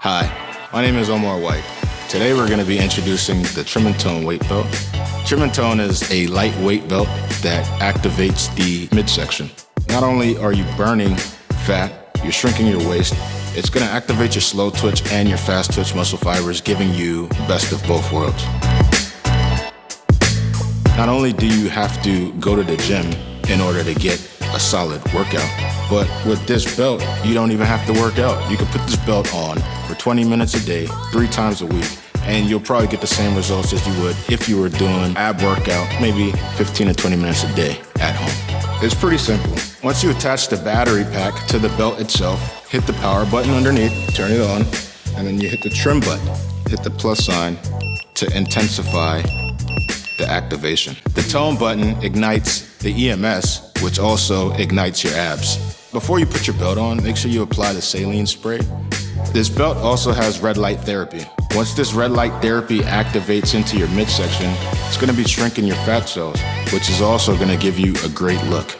Hi, my name is Omar White. Today we're going to be introducing the Trim and Tone weight belt. Trim and Tone is a lightweight belt that activates the midsection. Not only are you burning fat, you're shrinking your waist, it's going to activate your slow twitch and your fast twitch muscle fibers, giving you the best of both worlds. Not only do you have to go to the gym in order to get a solid workout, but with this belt, you don't even have to work out. You can put this belt on for 20 minutes a day, 3 times a week, and you'll probably get the same results as you would if you were doing ab workout, maybe 15 to 20 minutes a day at home. It's pretty simple. Once you attach the battery pack to the belt itself, hit the power button underneath, turn it on, and then you hit the trim button. Hit the plus sign to intensify the activation. The tone button ignites the EMS, which also ignites your abs. Before you put your belt on, make sure you apply the saline spray. This belt also has red light therapy. Once this red light therapy activates into your midsection, it's going to be shrinking your fat cells, which is also going to give you a great look.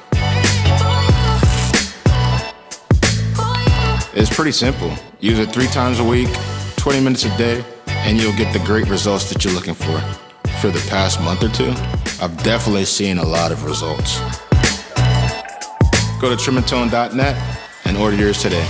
It's pretty simple. Use it 3 times a week, 20 minutes a day, and you'll get the great results that you're looking for. For the past month or 2, I've definitely seen a lot of results. Go to trimandtone.net and order yours today.